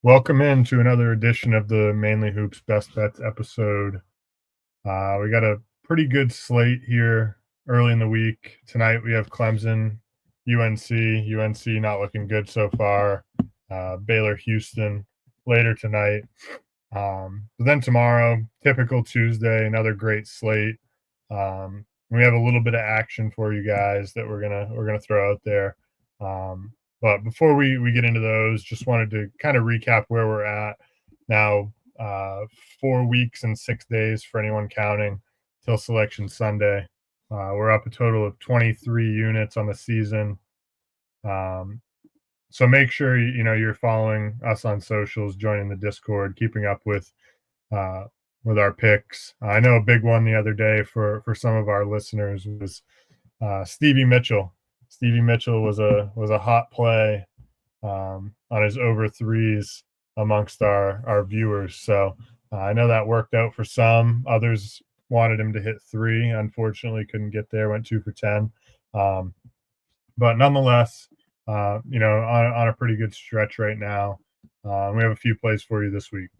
Welcome into another edition of the Mainly Hoops Best Bets episode. We got a pretty good slate here early in the week. Tonight we have Clemson, UNC. UNC not looking good so far. Baylor, Houston later tonight. But then tomorrow, typical Tuesday, another great slate. We have a little bit of action for you guys that we're gonna throw out there. But before we get into those, just wanted to kind of recap where we're at now. 4 weeks and 6 days for anyone counting till Selection Sunday. We're up a total of 23 units on the season. Um, so make sure you're following us on socials, joining the Discord, keeping up uh, with our picks. I know a big one the other day for some of our listeners was Stevie Mitchell. Stevie Mitchell was a hot play on his over threes amongst our viewers. So I know that worked out for some. Others wanted him to hit three. Unfortunately, couldn't get there. Went 2 for 10. Um, but nonetheless, on a pretty good stretch right now. We have a few plays for you this week.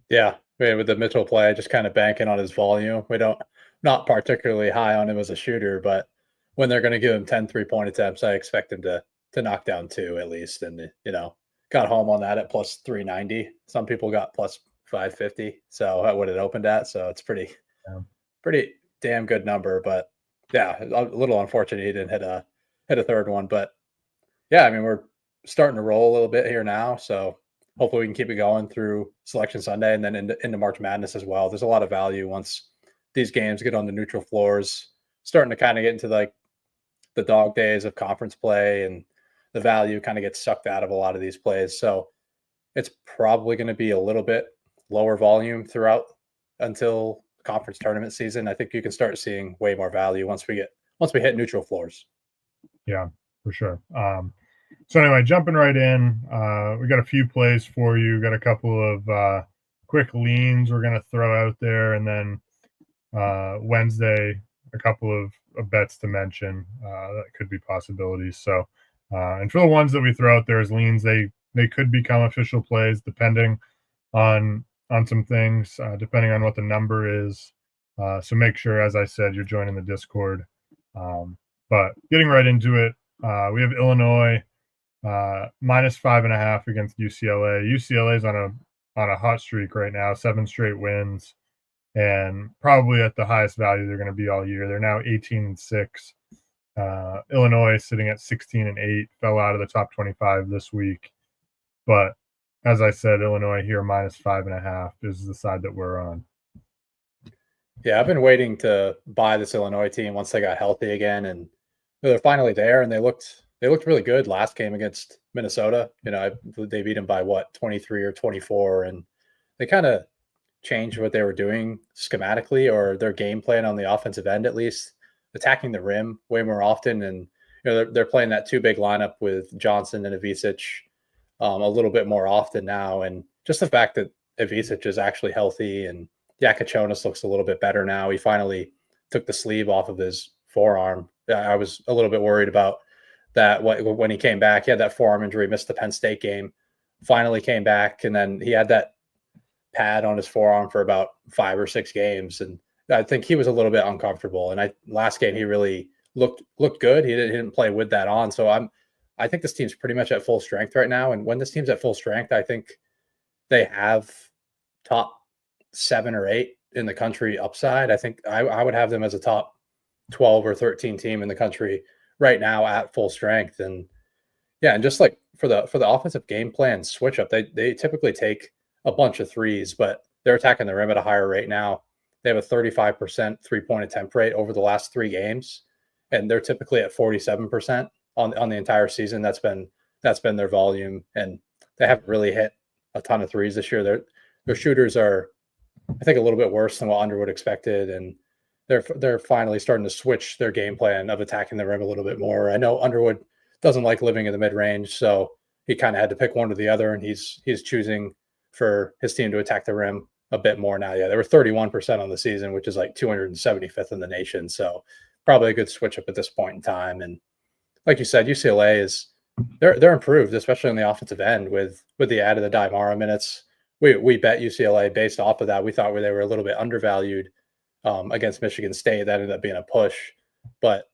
Yeah, with the Mitchell play, just kind of banking on his volume. We don't not particularly high on him as a shooter, but when they're going to give him 10 3-point attempts, I expect him to knock down two at least. And got home on that at plus 390. Some people got plus 550. So what it opened at. So it's Yeah. pretty damn good number. But yeah, a little unfortunate he didn't hit a third one. But yeah, I mean we're starting to roll a little bit here now. So hopefully we can keep it going through Selection Sunday and then into March Madness as well. There's a lot of value once these games get on the neutral floors, starting to kind of get into like the dog days of conference play, and the value kind of gets sucked out of a lot of these plays. So it's probably going to be a little bit lower volume throughout until conference tournament season. I think you can start seeing way more value once we hit neutral floors. Yeah, for sure. So anyway, jumping right in, we got a few plays for you. Got a couple of quick leans we're going to throw out there, and then Wednesday, a couple of bets to mention that could be possibilities. So, and for the ones that we throw out there as leans, they could become official plays depending on some things, depending on what the number is. So make sure, as I said, you're joining the Discord. But getting right into it, we have Illinois minus 5.5 against UCLA. UCLA is on a hot streak right now, 7 straight wins, and probably at the highest value they're going to be all year. They're now 18-6. Illinois sitting at 16-8, fell out of the top 25 this week. But as I said, Illinois here minus 5.5 is the side that we're on. Yeah, I've been waiting to buy this Illinois team once they got healthy again, and they're finally there. And they looked really good last game against Minnesota. They beat them by 23 or 24, and they kind of changed what they were doing schematically or their game plan on the offensive end, at least attacking the rim way more often. And they're playing that two big lineup with Johnson and Ivicic a little bit more often now. And just the fact that Ivicic is actually healthy and Yakachonis looks a little bit better now. He finally took the sleeve off of his forearm. I was a little bit worried about that when he came back. He had that forearm injury, missed the Penn State game, finally came back, and then he had that pad on his forearm for about 5 or 6 games. And I think he was a little bit uncomfortable. And last game, he really looked good. He didn't play with that on. So I think this team's pretty much at full strength right now. And when this team's at full strength, I think they have top 7 or 8 in the country upside. I think I would have them as a top 12 or 13 team in the country right now at full strength. And yeah, and just like for the offensive game plan switch up, they typically take a bunch of threes, but they're attacking the rim at a higher rate now. They have a 35% 3-point attempt rate over the last 3 games, and they're typically at 47% on the entire season. That's been their volume, and they haven't really hit a ton of threes this year. Their shooters are, I think, a little bit worse than what Underwood expected, and they're finally starting to switch their game plan of attacking the rim a little bit more. I know Underwood doesn't like living in the mid range, so he kind of had to pick one or the other, and he's choosing for his team to attack the rim a bit more now. Yeah, they were 31% on the season, which is like 275th in the nation. So probably a good switch up at this point in time. And like you said, UCLA is they're improved, especially on the offensive end with the add of the Daimara minutes. We bet UCLA based off of that. We thought they were a little bit undervalued against Michigan State. That ended up being a push, but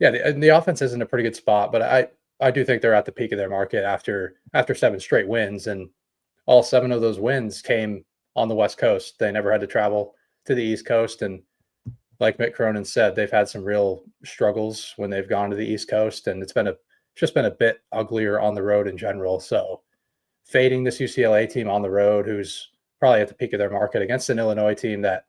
yeah, the offense is in a pretty good spot. But I do think they're at the peak of their market after 7 straight wins, and all 7 of those wins came on the West Coast. They never had to travel to the East Coast, and like Mick Cronin said, they've had some real struggles when they've gone to the East Coast, and it's just been a bit uglier on the road in general. So fading this UCLA team on the road, who's probably at the peak of their market, against an Illinois team that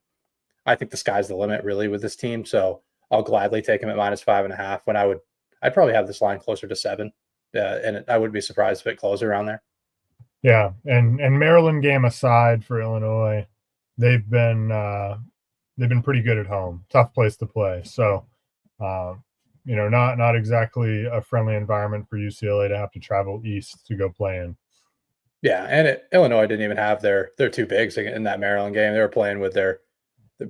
I think the sky's the limit really with this team. So I'll gladly take him at -5.5 when I'd probably have this line closer to 7. And I wouldn't be surprised if it closed around there. Yeah, and Maryland game aside for Illinois, they've been pretty good at home. Tough place to play. So, not exactly a friendly environment for UCLA to have to travel east to go play in. Yeah, and Illinois didn't even have their 2 bigs in that Maryland game. They were playing with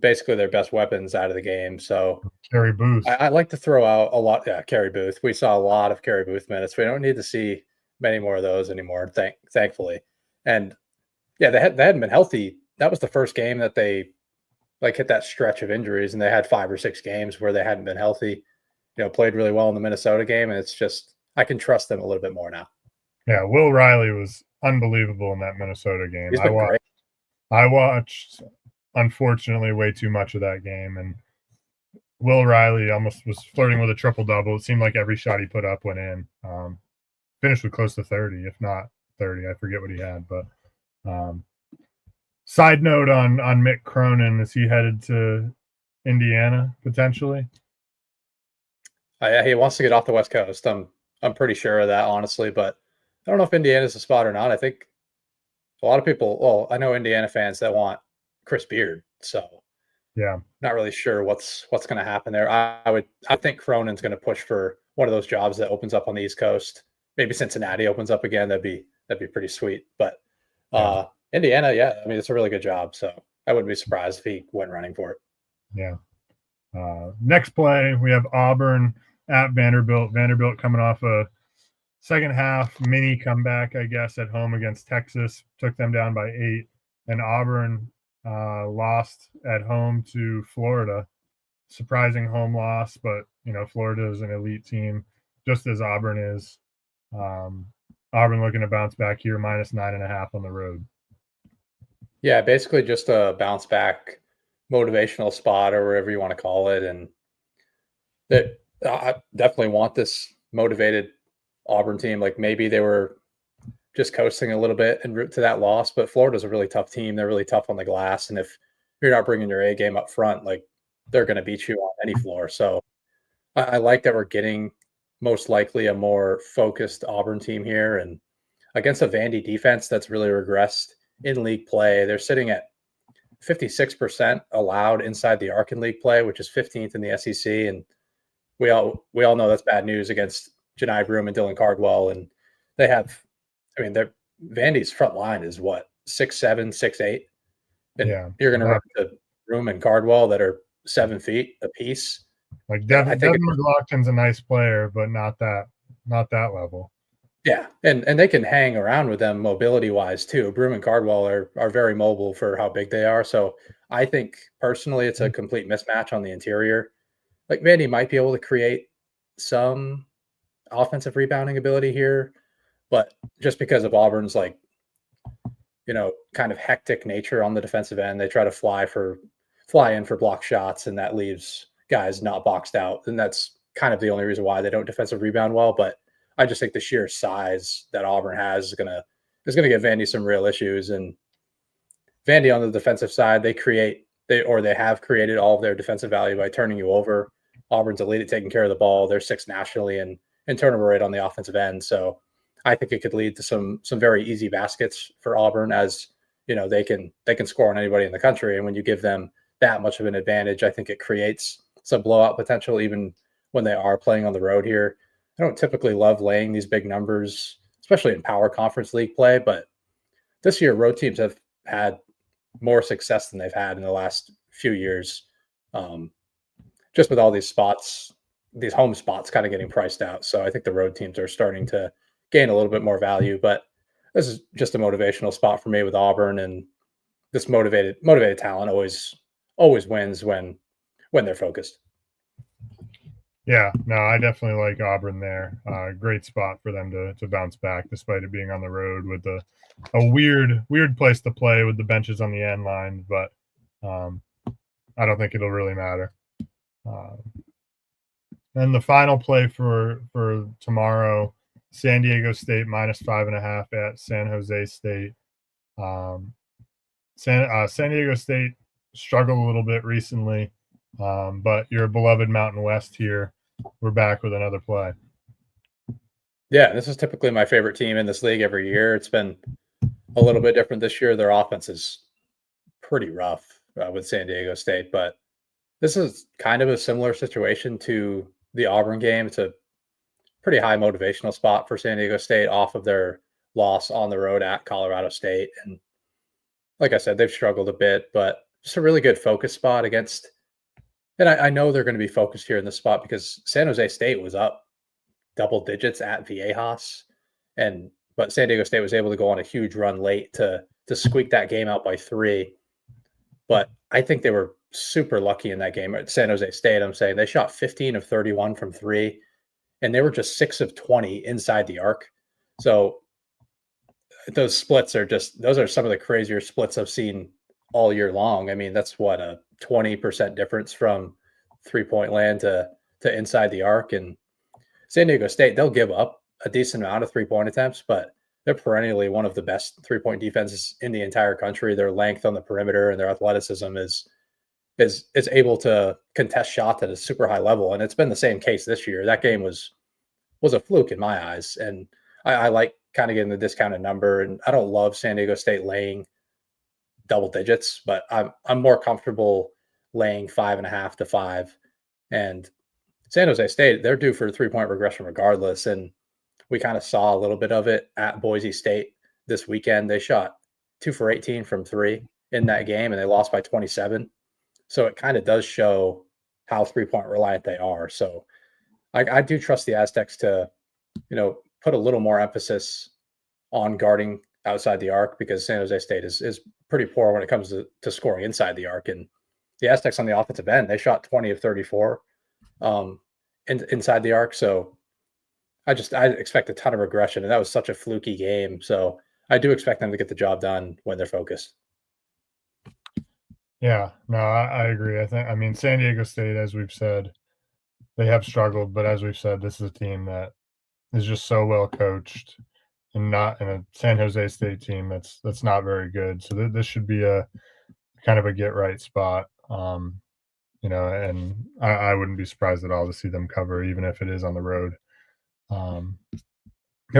basically their best weapons out of the game. So Carey Booth. I like to throw out a lot. Yeah, Carey Booth. We saw a lot of Carey Booth minutes. We don't need to see many more of those anymore, thankfully. And yeah, they hadn't been healthy. That was the first game that they hit that stretch of injuries, and they had 5 or 6 games where they hadn't been healthy. Played really well in the Minnesota game, and it's just I can trust them a little bit more now. Yeah, Will Riley was unbelievable in that Minnesota game. He's been great. I watched, unfortunately, way too much of that game, and Will Riley almost was flirting with a triple-double. It seemed like every shot he put up went in. Finished with close to 30, if not 30. I forget what he had, but side note on Mick Cronin, is he headed to Indiana potentially? He wants to get off the West Coast. I'm pretty sure of that, honestly, but I don't know if Indiana's a spot or not. I think a lot of people. Well, I know Indiana fans that want Chris Beard, so yeah, not really sure what's going to happen there. I think Cronin's going to push for one of those jobs that opens up on the East Coast. Maybe Cincinnati opens up again. That'd be pretty sweet. But Indiana, yeah, I mean it's a really good job. So I wouldn't be surprised if he went running for it. Yeah. Next play, we have Auburn at Vanderbilt. Vanderbilt coming off a second half mini comeback, I guess, at home against Texas. Took them down by 8. And Auburn lost at home to Florida. Surprising home loss, but, Florida is an elite team, just as Auburn is. Auburn looking to bounce back here, -9.5 on the road. Yeah, basically just a bounce back motivational spot or whatever you want to call it. And that I definitely want this motivated Auburn team. Like maybe they were just coasting a little bit en route to that loss, but Florida's a really tough team. They're really tough on the glass. And if you're not bringing your A game up front, like they're going to beat you on any floor. So I like that we're getting most likely a more focused Auburn team here. And against a Vandy defense that's really regressed in league play, they're sitting at 56% allowed inside the arc in league play, which is 15th in the SEC. And we all know that's bad news against Janai Broome and Dylan Cardwell. And they have, Vandy's front line is what, 6'7", 6'8", and you're going to run to Broome and Cardwell that are 7 feet apiece. Like Devin McLaughlin's a nice player, but not that level. Yeah, and they can hang around with them mobility-wise too. Broome and Cardwell are very mobile for how big they are. So I think personally it's a complete mismatch on the interior. Like Vandy might be able to create some offensive rebounding ability here, but just because of Auburn's kind of hectic nature on the defensive end, they try to fly in for block shots, and that leaves guys not boxed out. And that's kind of the only reason why they don't defensive rebound well. But I just think the sheer size that Auburn has is gonna give Vandy some real issues. And Vandy on the defensive side, they have created all of their defensive value by turning you over. Auburn's elite at taking care of the ball. They're 6th nationally in turnover rate on the offensive end. So I think it could lead to some very easy baskets for Auburn, as they can score on anybody in the country. And when you give them that much of an advantage, I think it creates some blowout potential even when they are playing on the road here. I don't typically love laying these big numbers, especially in power conference league play, but this year road teams have had more success than they've had in the last few years. Just with all these spots these home spots kind of getting priced out. So I think the road teams are starting to gain a little bit more value. But this is just a motivational spot for me with Auburn, and this motivated talent always wins when they're focused. Yeah, no, I definitely like Auburn there. Great spot for them to bounce back despite it being on the road with a weird place to play with the benches on the end line, but um, I don't think it'll really matter. Uh, and the final play for tomorrow, San Diego State -5.5 at San Jose State. Um, San Diego State struggled a little bit recently, but your beloved Mountain West here, we're back with another play. Yeah, this is typically my favorite team in this league every year. It's been a little bit different this year. Their offense is pretty rough with San Diego State, but this is kind of a similar situation to the Auburn game. It's a pretty high motivational spot for San Diego State off of their loss on the road at Colorado State. And like I said, they've struggled a bit, but just a really good focus spot against. And I know they're going to be focused here in this spot because San Jose State was up double digits at Viejas, but San Diego State was able to go on a huge run late to squeak that game out by 3. But I think they were super lucky in that game at San Jose State. I'm saying they shot 15 of 31 from 3, and they were just 6 of 20 inside the arc. So those splits are those are some of the crazier splits I've seen all year long. I mean, that's what, a 20% difference from 3-point land to inside the arc. And San Diego State, they'll give up a decent amount of 3-point attempts, but they're perennially one of the best 3-point defenses in the entire country. Their length on the perimeter and their athleticism is able to contest shots at a super high level. And it's been the same case this year. That game was a fluke in my eyes. And I like kind of getting the discounted number. And I don't love San Diego State laying double digits, but I'm more comfortable laying 5.5 to 5. And San Jose State, they're due for a 3-point regression regardless. And we kind of saw a little bit of it at Boise State this weekend. They shot 2 for 18 from 3 in that game, and they lost by 27. So it kind of does show how 3-point reliant they are. So I do trust the Aztecs to, put a little more emphasis on guarding outside the arc, because San Jose State is pretty poor when it comes to scoring inside the arc. And the Aztecs on the offensive end, they shot 20 of 34 inside the arc. So I expect a ton of regression, and that was such a fluky game. So I do expect them to get the job done when they're focused. Yeah, no, I agree. I mean, San Diego State, as we've said, they have struggled, but as we've said, this is a team that is just so well coached, and not in a San Jose State team that's not very good. So this should be a kind of a get right spot. And I wouldn't be surprised at all to see them cover, even if it is on the road. Got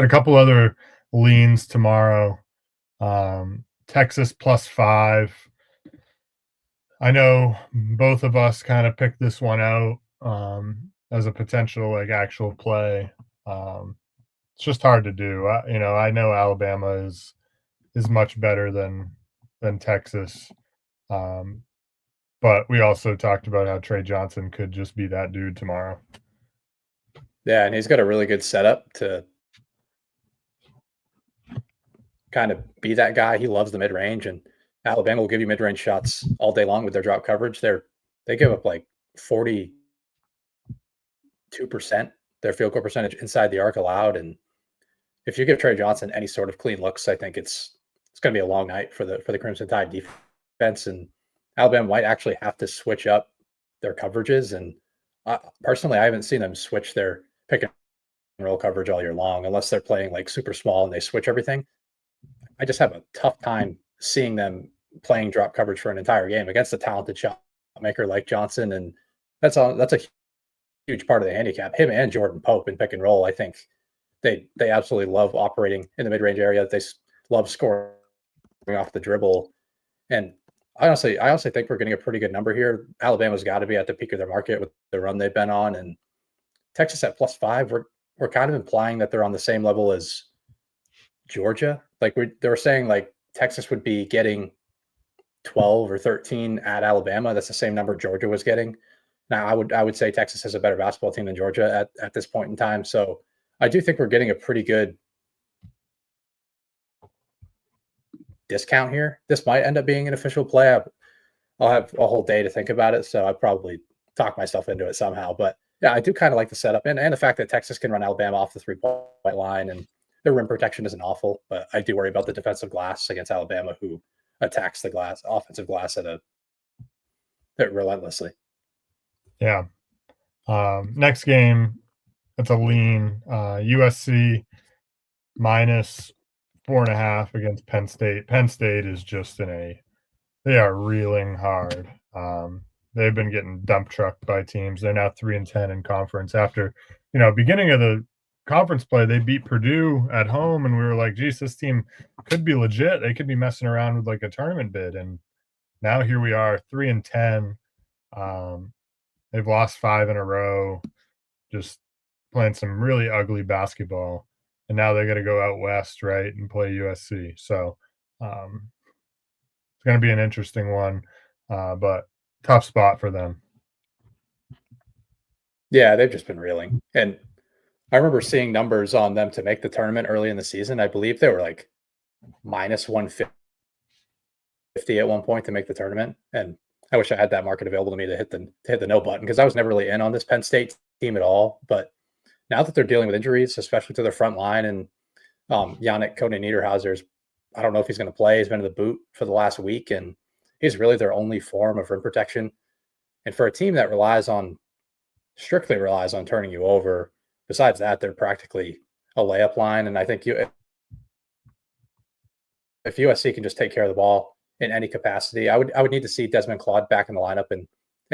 a couple other leans tomorrow. Texas +5. I know both of us kind of picked this one out as a potential actual play. It's just hard to do. I know Alabama is much better than Texas, but we also talked about how Trey Johnson could just be that dude tomorrow. Yeah, and he's got a really good setup to kind of be that guy. He loves the mid range, and Alabama will give you mid range shots all day long with their drop coverage. They give up like 42% their field goal percentage inside the arc allowed. And if you give Trey Johnson any sort of clean looks, I think it's going to be a long night for the Crimson Tide defense. And Alabama might actually have to switch up their coverages. And personally, I haven't seen them switch their pick and roll coverage all year long, unless they're playing like super small and they switch everything. I just have a tough time seeing them playing drop coverage for an entire game against a talented shot maker like Johnson. And that's a huge part of the handicap. Him and Jordan Pope in pick and roll, I think they absolutely love operating in the mid-range area. They love scoring off the dribble. And I honestly think we're getting a pretty good number here. Alabama's got to be at the peak of their market with the run they've been on. And Texas at +5, we're kind of implying that they're on the same level as Georgia. Like they were saying, like Texas would be getting 12 or 13 at Alabama. That's the same number Georgia was getting. Now, I would say Texas is a better basketball team than Georgia at this point in time. So I do think we're getting a pretty good discount here. This might end up being an official play. I'll have a whole day to think about it, so I'd probably talk myself into it somehow. But yeah, I do kind of like the setup and the fact that Texas can run Alabama off the 3-point line and their rim protection isn't awful. But I do worry about the defensive glass against Alabama, who attacks the offensive glass relentlessly. Yeah. Next game, it's a lean. USC minus 4.5 against Penn State. Penn State is just they are reeling hard. They've been getting dump trucked by teams. They're now 3-10 in conference after, beginning of the conference play, they beat Purdue at home, and we were like, geez, this team could be legit. They could be messing around with like a tournament bid. And now here we are, 3-10. They've lost 5 in a row, just playing some really ugly basketball. And now they got to go out west, right, and play USC. So it's going to be an interesting one, but tough spot for them. Yeah, they've just been reeling. And I remember seeing numbers on them to make the tournament early in the season. I believe they were like minus 150 at one point to make the tournament. And I wish I had that market available to me to hit the no button, because I was never really in on this Penn State team at all. But now that they're dealing with injuries, especially to their front line, and Yannick Koenig-Niederhauser's, I don't know if he's going to play. He's been in the boot for the last week, and he's really their only form of rim protection. And for a team that strictly relies on turning you over, besides that, they're practically a layup line. And I think if USC can just take care of the ball in any capacity, I would need to see Desmond Claude back in the lineup and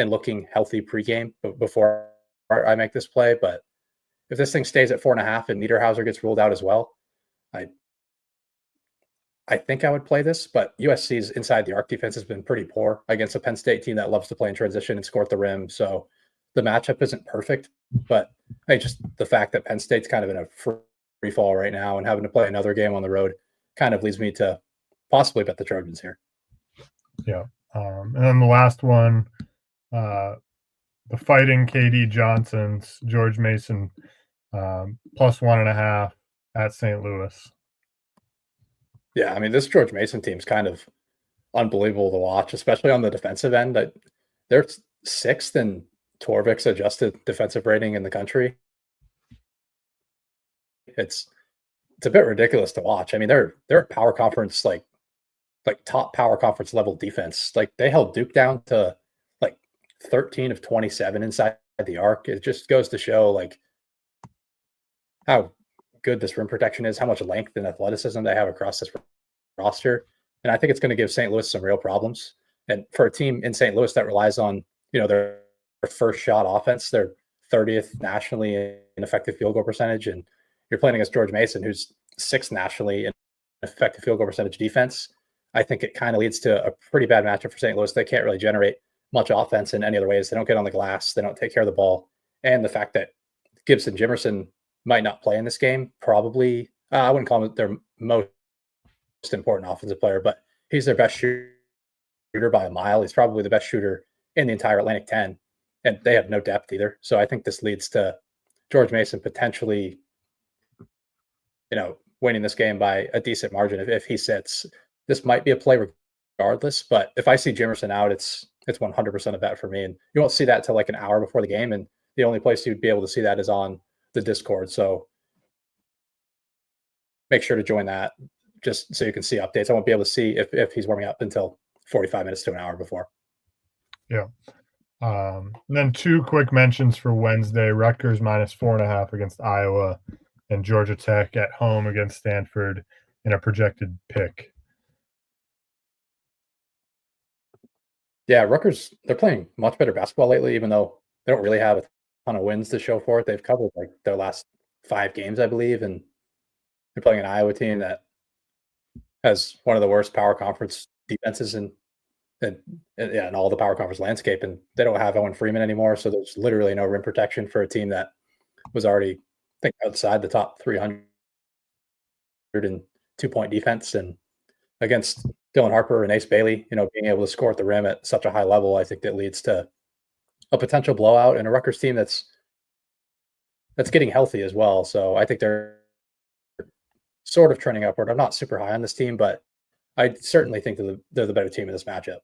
looking healthy pregame before I make this play. But if this thing stays at 4.5 and Niederhauser gets ruled out as well, I think I would play this. But USC's inside the arc defense has been pretty poor against a Penn State team that loves to play in transition and score at the rim. So the matchup isn't perfect, but just the fact that Penn State's kind of in a free fall right now and having to play another game on the road kind of leads me to possibly bet the Trojans here. Yeah. And then the last one, the Fighting KD Johnsons, George Mason, plus 1.5 at St. Louis. Yeah, I mean, this George Mason team is kind of unbelievable to watch, especially on the defensive end. They're 6th in Torvik's adjusted defensive rating in the country. It's a bit ridiculous to watch. I mean, they're a power conference, like top power conference level defense. Like, they held Duke down to like 13 of 27 inside the arc. It just goes to show like how good this rim protection is, how much length and athleticism they have across this roster. And I think it's going to give St. Louis some real problems. And for a team in St. Louis that relies on, their first shot offense, they're 30th nationally in effective field goal percentage. And you're playing against George Mason, who's 6th nationally in effective field goal percentage defense. I think it kind of leads to a pretty bad matchup for St. Louis. They can't really generate much offense in any other ways. They don't get on the glass. They don't take care of the ball. And the fact that Gibson Jimerson might not play in this game, probably, I wouldn't call him their most important offensive player, but he's their best shooter by a mile. He's probably the best shooter in the entire Atlantic 10, and they have no depth either. So I think this leads to George Mason potentially, winning this game by a decent margin if he sits. This might be a play regardless, but if I see Jimerson out, it's 100% a bet for me. And you won't see that till like an hour before the game, and the only place you'd be able to see that is on the Discord. So make sure to join that just so you can see updates. I won't be able to see if he's warming up until 45 minutes to an hour before. Yeah. And then 2 quick mentions for Wednesday: Rutgers minus 4.5 against Iowa, and Georgia Tech at home against Stanford in a projected pick. Yeah, Rutgers, they're playing much better basketball lately, even though they don't really have a ton of wins to show for it. They've covered like their last 5 games, I believe, and they're playing an Iowa team that has one of the worst power conference defenses in all the power conference landscape, and they don't have Owen Freeman anymore, so there's literally no rim protection for a team that was already, I think, outside the top 300 in 2-point defense. And against Dylan Harper and Ace Bailey, being able to score at the rim at such a high level, I think that leads to a potential blowout and a Rutgers team that's getting healthy as well. So I think they're sort of trending upward. I'm not super high on this team, but I certainly think they're the better team in this matchup.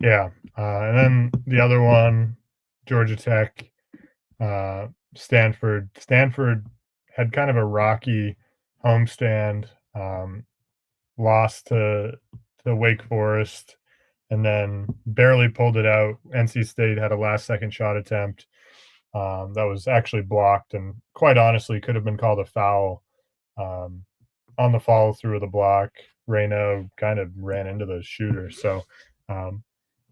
Yeah. And then the other one, Georgia Tech, Stanford. Stanford had kind of a rocky homestand, lost to Wake Forest, and then barely pulled it out. NC State had a last-second shot attempt that was actually blocked, and quite honestly, could have been called a foul on the follow through of the block. Reno kind of ran into the shooter, so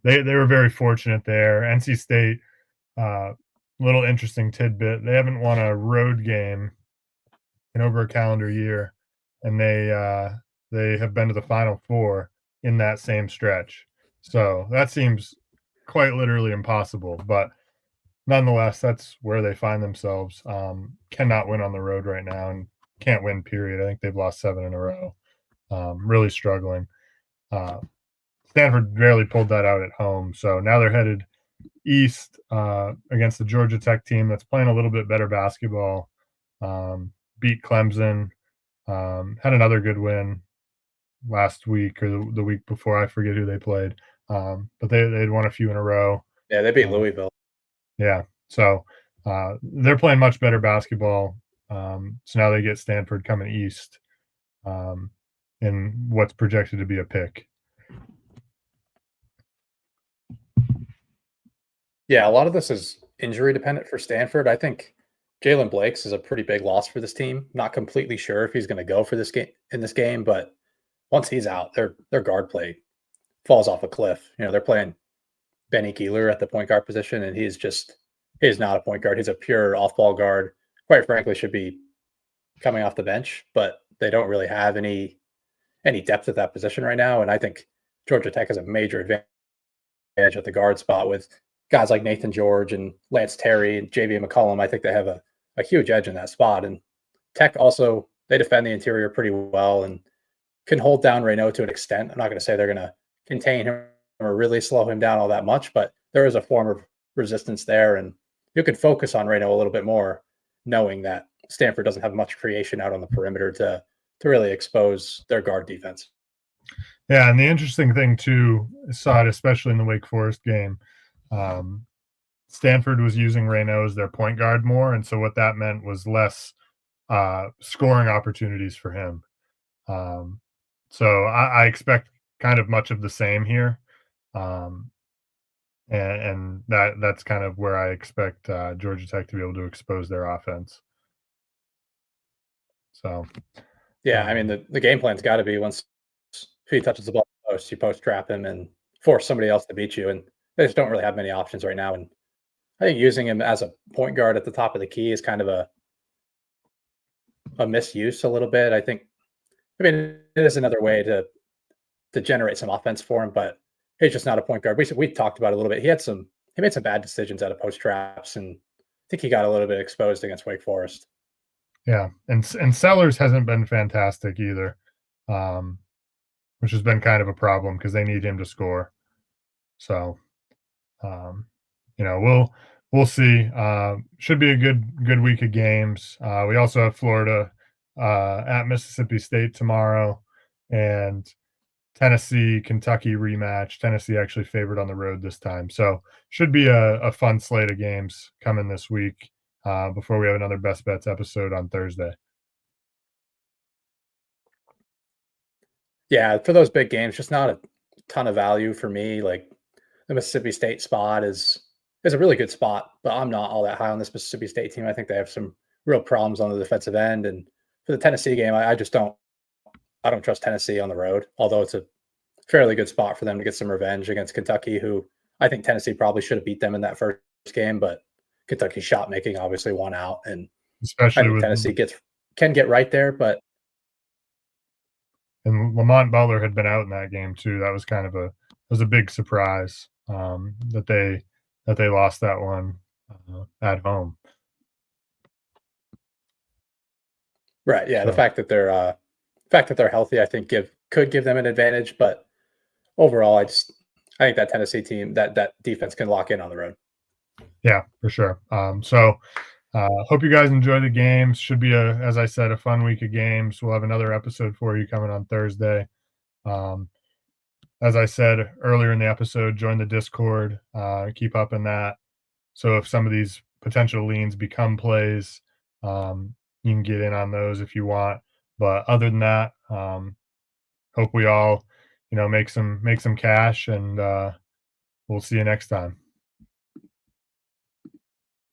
they were very fortunate there. NC State, little interesting tidbit: they haven't won a road game in over a calendar year, and they have been to the Final Four in that same stretch. So that seems quite literally impossible, but nonetheless, that's where they find themselves. Cannot win on the road right now, and can't win. Period. I think they've lost 7 in a row. Really struggling. Stanford barely pulled that out at home, so now they're headed east against the Georgia Tech team that's playing a little bit better basketball. Beat Clemson. Had another good win last week or the week before. I forget who they played, but they'd won a few in a row. Yeah, they beat Louisville. Yeah, so they're playing much better basketball. So now they get Stanford coming east in what's projected to be a pick. Yeah, a lot of this is injury dependent for Stanford. I think Jalen Blakes is a pretty big loss for this team. Not completely sure if he's going to go for this game, but once he's out, their guard play falls off a cliff. They're playing Benny Keeler at the point guard position, and he's not a point guard. He's a pure off-ball guard. Quite frankly, should be coming off the bench, but they don't really have any depth at that position right now. And I think Georgia Tech has a major advantage at the guard spot with guys like Nathan George and Lance Terry and JV McCollum. I think they have a huge edge in that spot. And Tech also, they defend the interior pretty well and can hold down Reno to an extent. I'm not going to say they're going to contain him or really slow him down all that much, but there is a form of resistance there. And you can focus on Reno a little bit more, knowing that Stanford doesn't have much creation out on the perimeter to really expose their guard defense. Yeah, and the interesting thing too, saw it especially in the Wake Forest game. Stanford was using Reno as their point guard more, and so what that meant was less scoring opportunities for him. So I expect kind of much of the same here, and that's kind of where I expect Georgia Tech to be able to expose their offense. So, yeah, I mean the game plan's got to be once he touches the ball post, you post trap him and force somebody else to beat you, and they just don't really have many options right now. And I think using him as a point guard at the top of the key is kind of a misuse a little bit. I mean, it is another way to generate some offense for him, but he's just not a point guard. We talked about it a little bit. He made some bad decisions out of post traps, and I think he got a little bit exposed against Wake Forest. Yeah, and Sellers hasn't been fantastic either, which has been kind of a problem because they need him to score. So, we'll see. Should be a good week of games. We also have Florida at Mississippi State tomorrow, and Tennessee Kentucky rematch. Tennessee actually favored on the road this time, so should be a fun slate of games coming this week before we have another Best Bets episode on Thursday. Yeah, for those big games, just not a ton of value for me. Like the Mississippi State spot is a really good spot, but I'm not all that high on this Mississippi State team. I think they have some real problems on the defensive end. And for the Tennessee game, I just don't trust Tennessee on the road, although it's a fairly good spot for them to get some revenge against Kentucky, who I think Tennessee probably should have beat them in that first game, but Kentucky's shot making obviously won out, and especially I think with Tennessee can get right there, but and Lamont Butler had been out in that game too. That was kind of a big surprise that they lost that one at home. right, yeah, so. The fact that they're healthy, I think could give them an advantage, but overall, I think that Tennessee team, that defense can lock in on the road. Yeah, for sure. So hope you guys enjoy the games. Should be as I said, a fun week of games. We'll have another episode for you coming on Thursday. Um, as I said earlier in the episode, join the Discord. Keep up in that. So if some of these potential leans become plays, you can get in on those if you want. But other than that, hope we all, make some cash, and we'll see you next time.